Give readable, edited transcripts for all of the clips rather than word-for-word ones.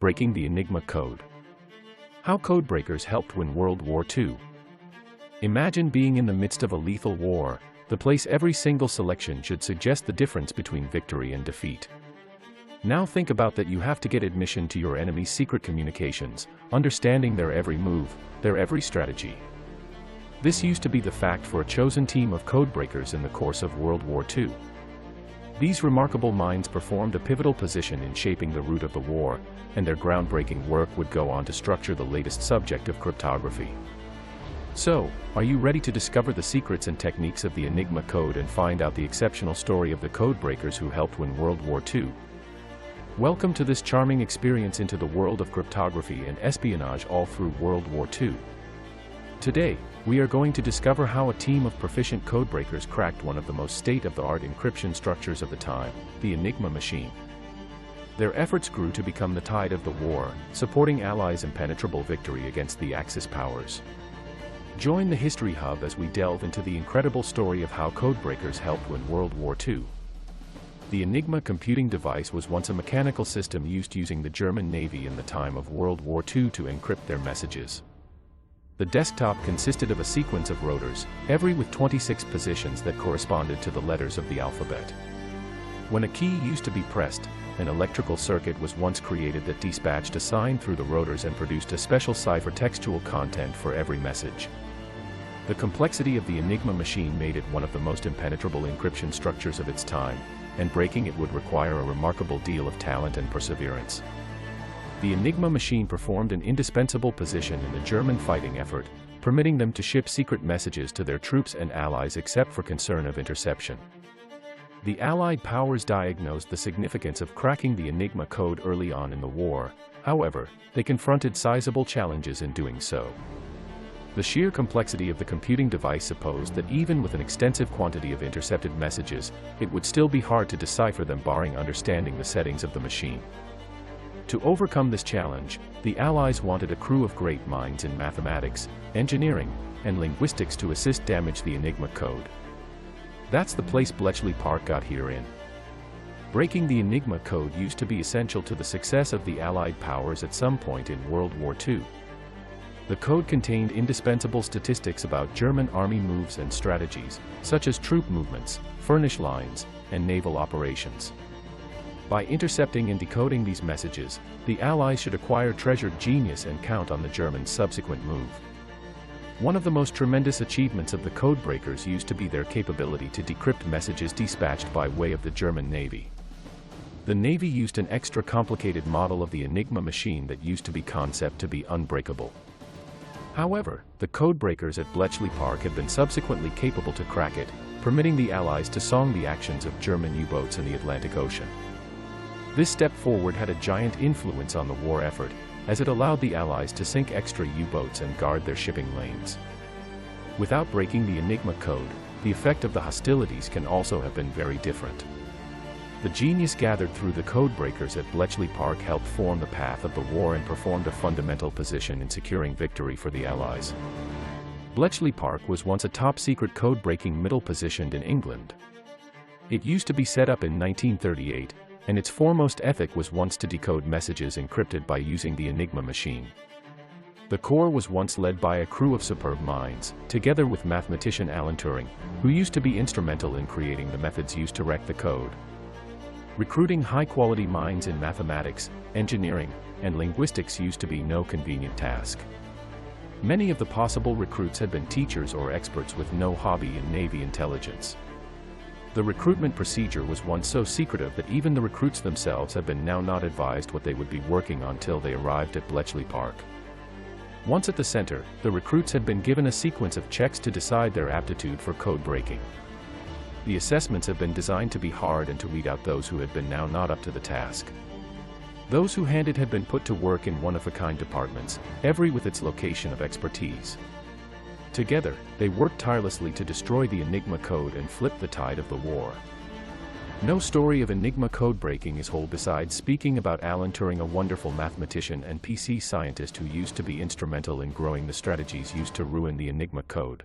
Breaking the Enigma Code. How Codebreakers helped win World War II. Imagine being in the midst of a lethal war, the place every single selection should suggest the difference between victory and defeat. Now think about that. You have to get admission to your enemy's secret communications, understanding their every move, their every strategy. This used to be the fact for a chosen team of codebreakers in the course of World War II. These remarkable minds performed a pivotal position in shaping the route of the war, and their groundbreaking work would go on to structure the latest subject of cryptography. So, are you ready to discover the secrets and techniques of the Enigma code and find out the exceptional story of the codebreakers who helped win World War II? Welcome to this charming experience into the world of cryptography and espionage all through World War II. Today, we are going to discover how a team of proficient codebreakers cracked one of the most state-of-the-art encryption structures of the time, the Enigma machine. Their efforts grew to become the tide of the war, supporting Allies' impenetrable victory against the Axis powers. Join the History Hub as we delve into the incredible story of how codebreakers helped win World War II. The Enigma computing device was once a mechanical system used using the German Navy in the time of World War II to encrypt their messages. The desktop consisted of a sequence of rotors, every with 26 positions that corresponded to the letters of the alphabet. When a key used to be pressed, an electrical circuit was once created that dispatched a sign through the rotors and produced a special cipher textual content for every message. The complexity of the Enigma machine made it one of the most impenetrable encryption structures of its time, and breaking it would require a remarkable deal of talent and perseverance. The Enigma machine performed an indispensable position in the German fighting effort, permitting them to ship secret messages to their troops and allies except for concern of interception. The Allied powers diagnosed the significance of cracking the Enigma code early on in the war. However, they confronted sizable challenges in doing so. The sheer complexity of the computing device supposed that even with an extensive quantity of intercepted messages, it would still be hard to decipher them barring understanding the settings of the machine. To overcome this challenge, the Allies wanted a crew of great minds in mathematics, engineering, and linguistics to assist damage the Enigma code. That's the place Bletchley Park got here in. Breaking the Enigma code used to be essential to the success of the Allied powers at some point in World War II. The code contained indispensable statistics about German army moves and strategies, such as troop movements, furnish lines, and naval operations. By intercepting and decoding these messages, the Allies should acquire treasured genius and count on the Germans' subsequent move. One of the most tremendous achievements of the codebreakers used to be their capability to decrypt messages dispatched by way of the German Navy. The Navy used an extra complicated model of the Enigma machine that used to be conceived to be unbreakable. However, the codebreakers at Bletchley Park had been subsequently capable to crack it, permitting the Allies to song the actions of German U-boats in the Atlantic Ocean. This step forward had a giant influence on the war effort, as it allowed the Allies to sink extra U-boats and guard their shipping lanes. Without breaking the Enigma code, the effect of the hostilities can also have been very different. The genius gathered through the codebreakers at Bletchley Park helped form the path of the war and performed a fundamental position in securing victory for the Allies. Bletchley Park was once a top-secret code-breaking middle positioned in England. It used to be set up in 1938, and its foremost ethic was once to decode messages encrypted by using the Enigma machine. The core was once led by a crew of superb minds, together with mathematician Alan Turing, who used to be instrumental in creating the methods used to wreck the code. Recruiting high-quality minds in mathematics, engineering, and linguistics used to be no convenient task. Many of the possible recruits had been teachers or experts with no hobby in Navy intelligence. The recruitment procedure was once so secretive that even the recruits themselves have been now not advised what they would be working on till they arrived at Bletchley Park. Once at the center, the recruits had been given a sequence of checks to decide their aptitude for code breaking. The assessments have been designed to be hard and to weed out those who had been now not up to the task. Those who had been put to work in one-of-a-kind departments, every with its location of expertise. Together, they worked tirelessly to destroy the Enigma code and flip the tide of the war. No story of Enigma code breaking is whole besides speaking about Alan Turing, a wonderful mathematician and PC scientist who used to be instrumental in growing the strategies used to ruin the Enigma code.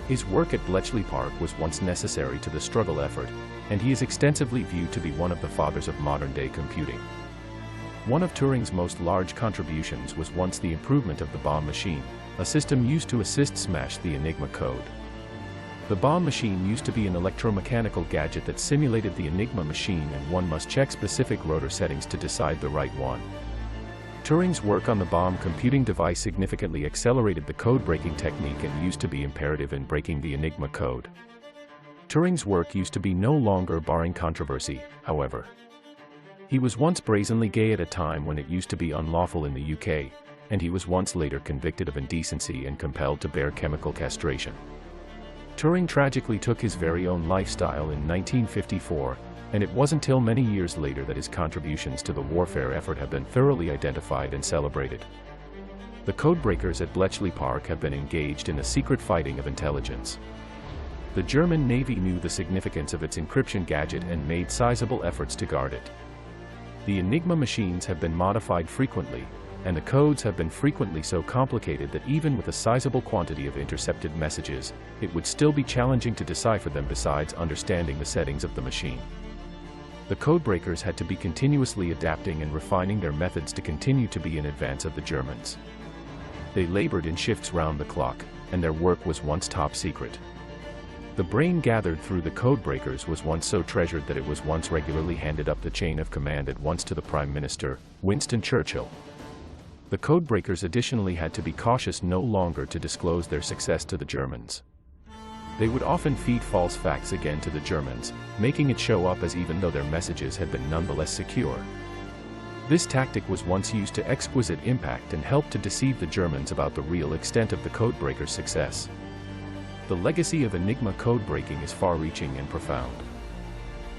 His work at Bletchley Park was once necessary to the struggle effort, and he is extensively viewed to be one of the fathers of modern-day computing. One of Turing's most large contributions was once the improvement of the bomb machine, a system used to assist smash the Enigma code. The bomb machine used to be an electromechanical gadget that simulated the Enigma machine, and one must check specific rotor settings to decide the right one. Turing's work on the bomb computing device significantly accelerated the code-breaking technique and used to be imperative in breaking the Enigma code. Turing's work used to be no longer barring controversy, however. He was once brazenly gay at a time when it used to be unlawful in the UK, and he was once later convicted of indecency and compelled to bear chemical castration. Turing tragically took his very own lifestyle in 1954, and it wasn't until many years later that his contributions to the warfare effort have been thoroughly identified and celebrated. The Codebreakers at Bletchley Park have been engaged in a secret fighting of intelligence. The German Navy knew the significance of its encryption gadget and made sizable efforts to guard it. The Enigma machines have been modified frequently, and the codes have been frequently so complicated that even with a sizable quantity of intercepted messages, it would still be challenging to decipher them besides understanding the settings of the machine. The Codebreakers had to be continuously adapting and refining their methods to continue to be in advance of the Germans. They labored in shifts round the clock, and their work was once top secret. The brain gathered through the Codebreakers was once so treasured that it was once regularly handed up the chain of command at once to the Prime Minister, Winston Churchill. The Codebreakers additionally had to be cautious no longer to disclose their success to the Germans. They would often feed false facts again to the Germans, making it show up as even though their messages had been nonetheless secure. This tactic was once used to exquisite impact and helped to deceive the Germans about the real extent of the Codebreakers' success. The legacy of Enigma code-breaking is far-reaching and profound.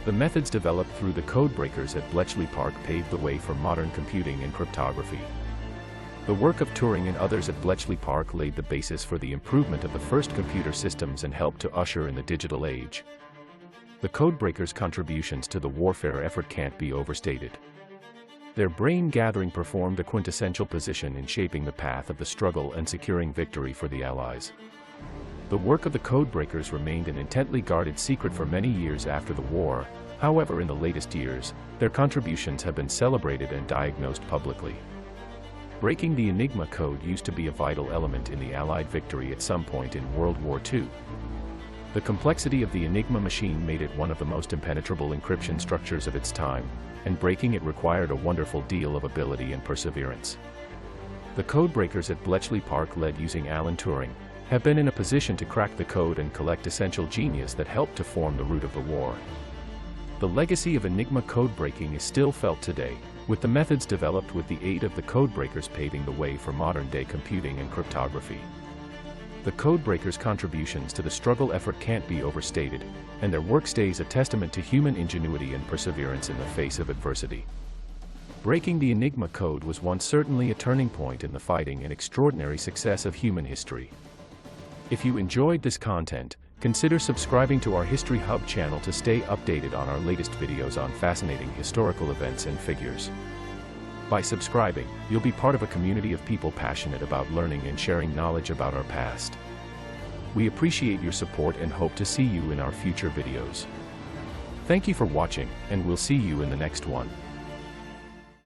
The methods developed through the Codebreakers at Bletchley Park paved the way for modern computing and cryptography. The work of Turing and others at Bletchley Park laid the basis for the improvement of the first computer systems and helped to usher in the digital age. The Codebreakers' contributions to the warfare effort can't be overstated. Their brain-gathering performed a quintessential position in shaping the path of the struggle and securing victory for the Allies. The work of the Codebreakers remained an intently guarded secret for many years after the war. However, in the latest years, their contributions have been celebrated and diagnosed publicly. Breaking the Enigma code used to be a vital element in the Allied victory at some point in World War II. The complexity of the Enigma machine made it one of the most impenetrable encryption structures of its time, and breaking it required a wonderful deal of ability and perseverance. The Codebreakers at Bletchley Park, led using Alan Turing, have been in a position to crack the code and collect essential genius that helped to form the root of the war. The legacy of Enigma code-breaking is still felt today, with the methods developed with the aid of the Codebreakers paving the way for modern-day computing and cryptography. The Codebreakers' contributions to the struggle effort can't be overstated, and their work stays a testament to human ingenuity and perseverance in the face of adversity. Breaking the Enigma code was once certainly a turning point in the fighting and extraordinary success of human history. If you enjoyed this content, consider subscribing to our History Hub channel to stay updated on our latest videos on fascinating historical events and figures. By subscribing, you'll be part of a community of people passionate about learning and sharing knowledge about our past. We appreciate your support and hope to see you in our future videos. Thank you for watching, and we'll see you in the next one.